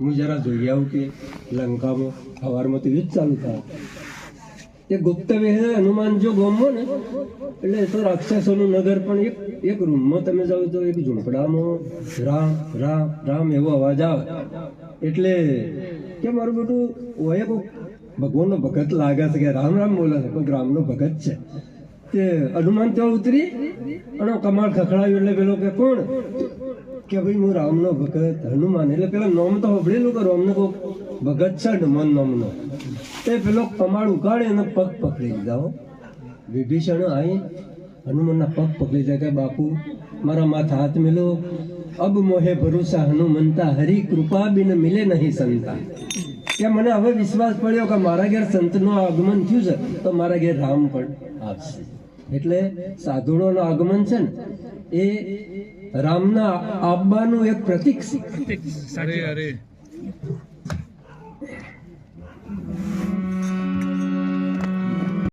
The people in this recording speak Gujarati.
હું જરા જોઈ આવું કે લંકામાં સવારમાં તો યુદ્ધ ચાલુ થાય. એ ગુપ્ત વિહે હનુમાન જો ગમો ને એટલે તો રાક્ષસોનું નગર પણ એક રૂમમાં તમે જાઓ તો એક ઝૂંપડામાં રામ રામ રામ એવો અવાજ આવે. એટલે કે મારું બેટું ઓએ કોઈ ભગવાનનો ભગત લાગે છે કે રામ રામ બોલે છે, કોઈ રામનો ભગત છે. તે હનુમાન ત્યાં ઉતરી અને કમાળ ખખડાવ્યું. એટલે પેલો કે કોણ? કે ભાઈ હું રામનો ભગત હનુમાન. એટલે પેલા નોમ તો સાંભળેલું કરો અમને કોઈ ભગત છે હનુમાન નામનો. તે પેલો કમાળ ઉગાડે અને પગ પકડી લીધા. વિભીષણ આવી હનુમાનના પગ પકડી જાય કે બાપુ મારા માથા હાથ મેલો. અબ મોહે ભરોસા હનુમંતા હરી કૃપા બિન મિલે નહીં સંતા. કે મને હવે વિશ્વાસ પડ્યો કે મારા ઘેર સંતનું આગમન થયું છે તો મારા ઘેર રામ પણ આવશે. એટલે સાધુઓનું આગમન છે ને એ રામના આવવાનું એક પ્રતીક છે.